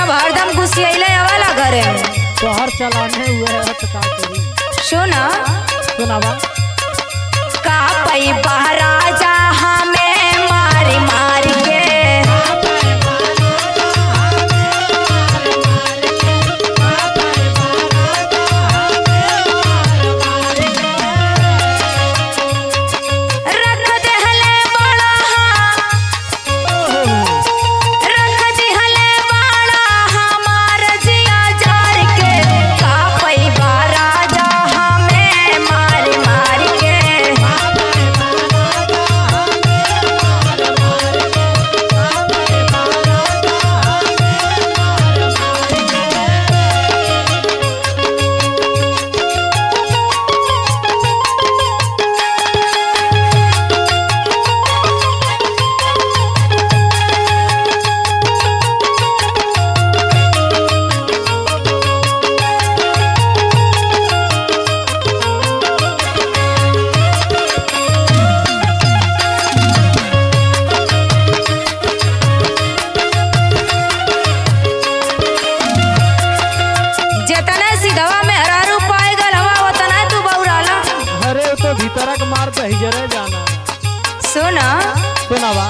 सब हरदम घुसियले आवाला घरे में। तो हर चलाने हुए है तो का करी। सुना सुनावा का पई राजा हमें मारी मारी के सुना सुनावा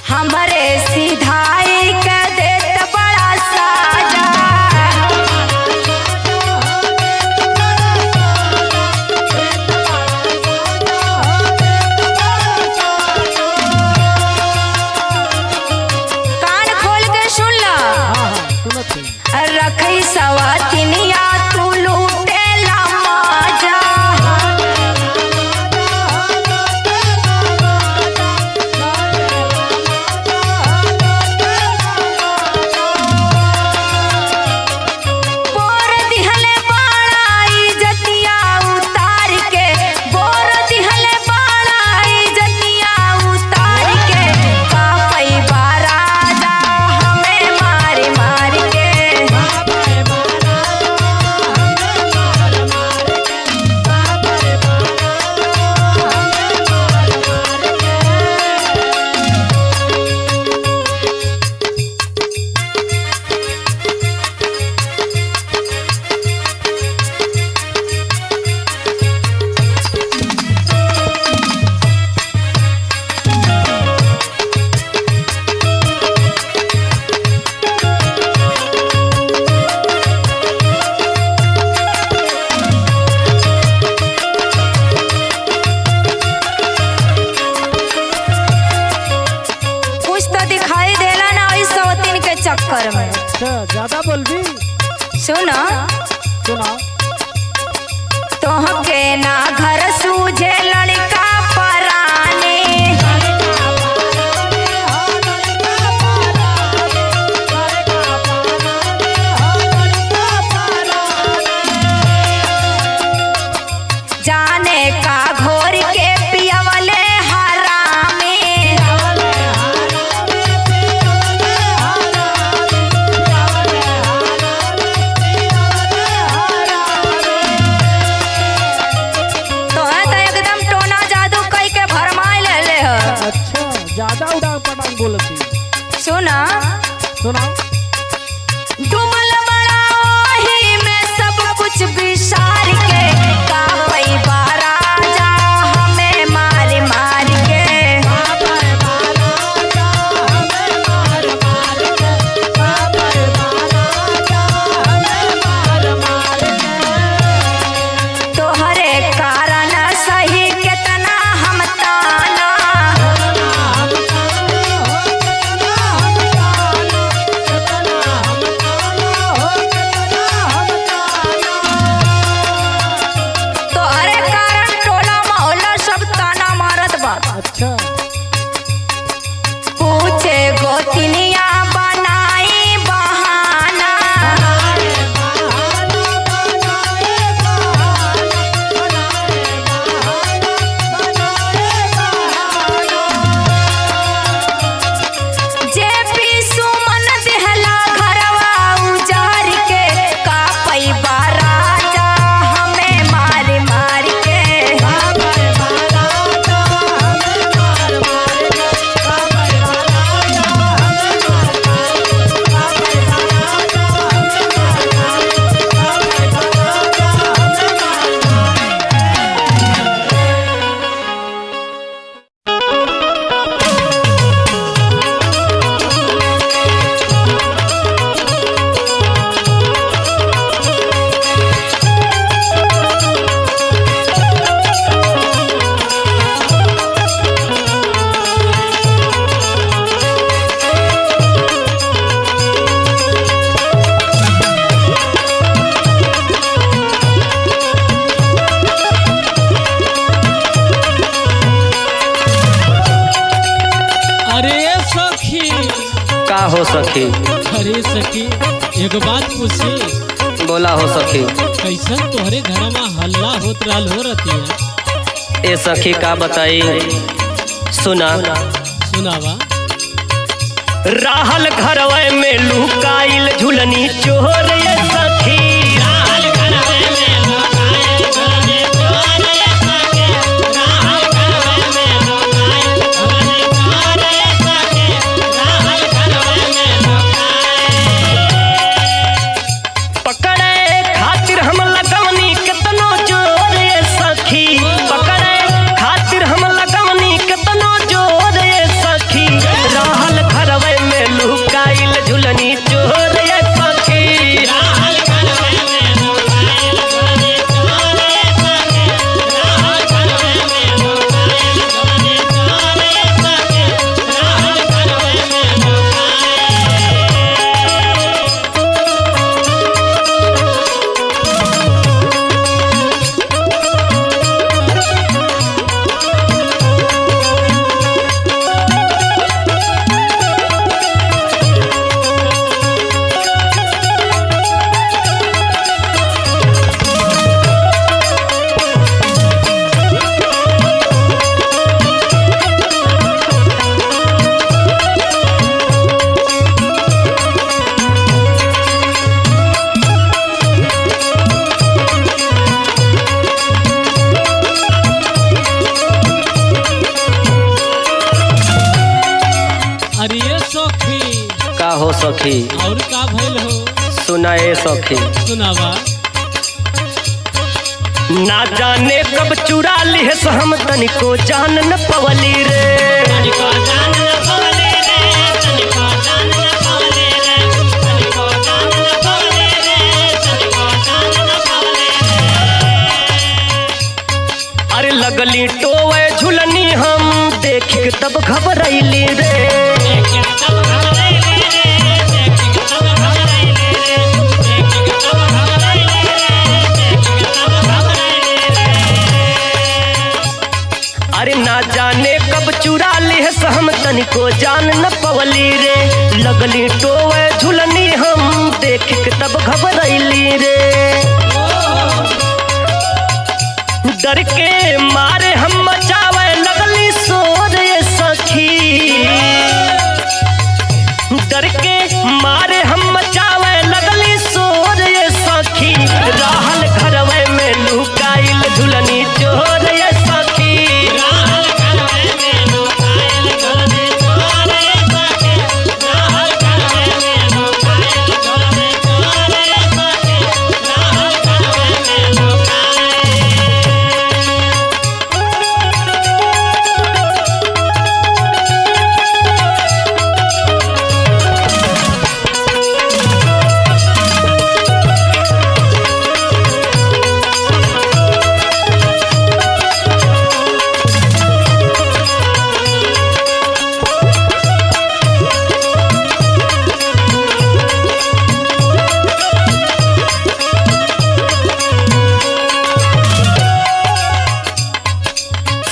हमारे सिधाई के देत बड़ा साजा कान खोल के सुन ला। रखी सवातिनिया तू लूटे ला माजा चक्कर में। ज्यादा बोल भी सुना सुना तो के ना घर सूझे लड़का पराने जाने का घोर के पियवले हरामे सुना सुना डुमल बड़ा ही में सब कुछ विसार के का पैबा राजा हमें मार मार के तोहरे कारण सही कितना हम ताना सखी। अरे सखी एगो बात पूछी। बोला हो सखी। कैसन तोहरे घर में हल्ला होत रहल हो रती ए सखी का बताई, सुना सुनावा। राहल घरवे में लुकाइल झुलनी चोर ये सखी। का हो सखी और का भइल हो? सुना ए सखी। सुनावा। ना जाने कब चुरा लिहस हम तनिको जान न पवली रे। तनिको जान न पवली रे, तनिको जान न पवली रे, तनिको जान न पवली रे, तनिको जान न पवली रे। अरे लगली टोवे झुलनी हम देख के तब घबरैली रे। अरे ना जाने कब चुरा लिहस हम तनिको जान न पवली रे। लगली टोवे झुलनी हम देख के तब घबरैली रे। डर के मारे हम मचावे लगली शोर ये सखी। डर के मारे हम मचावे लगली शोर ये सखी। राहल घरवे में लुकाइल झुलनी चोर ये सखी।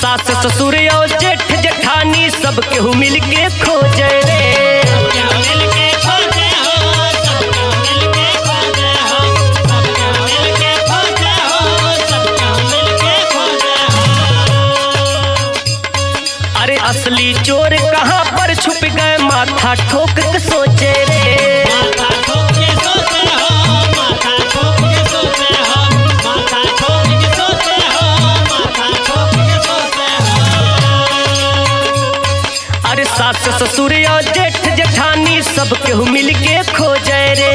सास ससुर और जेठ जेठानी सब केहू मिल के खोजे रे। अरे असली चोर कहाँ पर छुप गए माथा ठोक के सोचे रे। अरे सास ससुर और जेठ जेठानी सब केहू मिल के खोजे रे।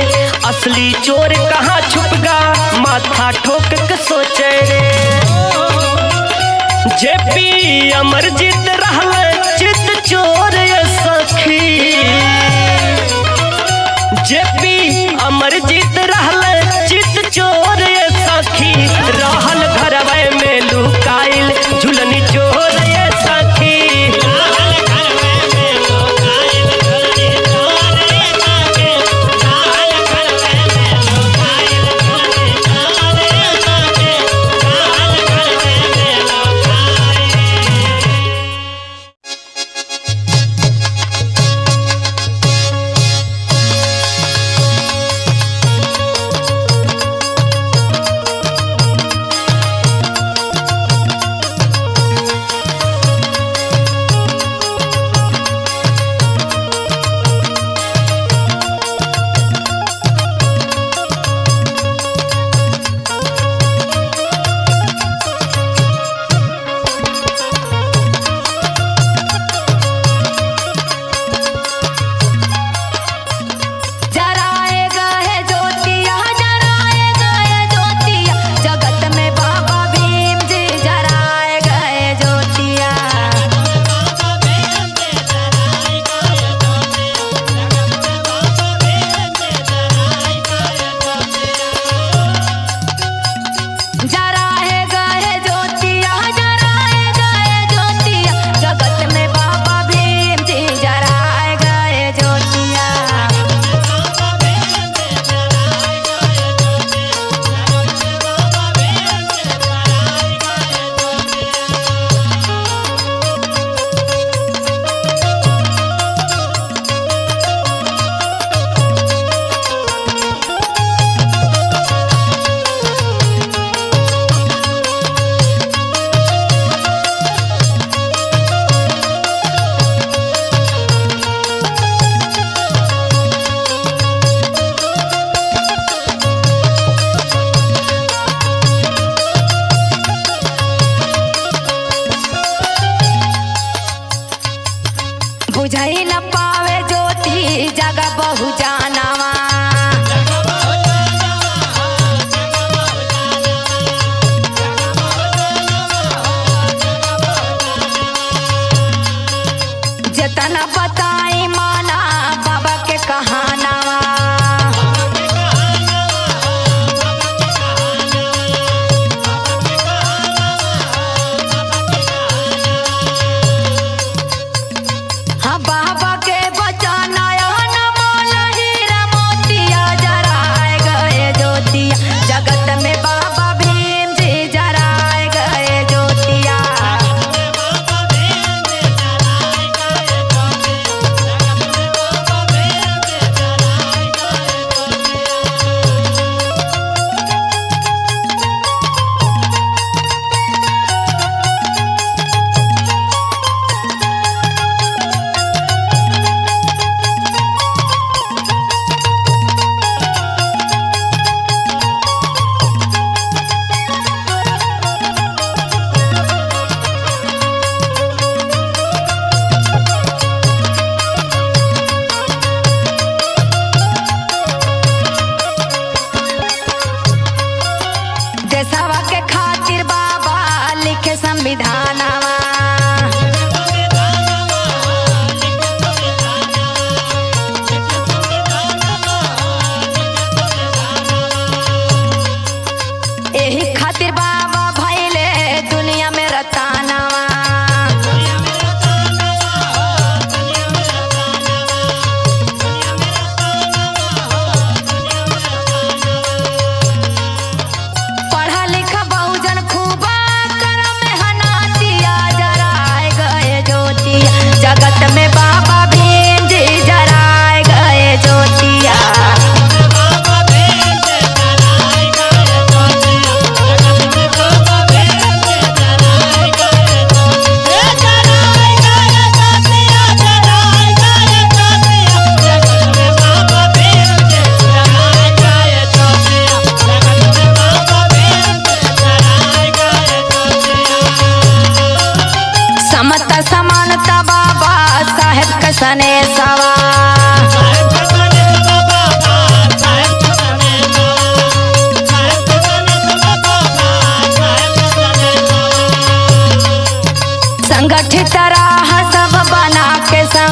असली चोर कहाँ छुप गा माथा ठोक के सोचे रे। जेपी अमरजीत रहल चित चोर ये सखी। जेपी अमरजीत रहल चित चोर ये सखी। रहल घरवे में लुकाइल झुलनी चोर ये सखी।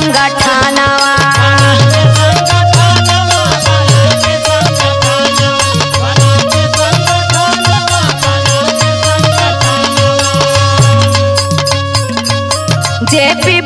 संगठनवा। जेपी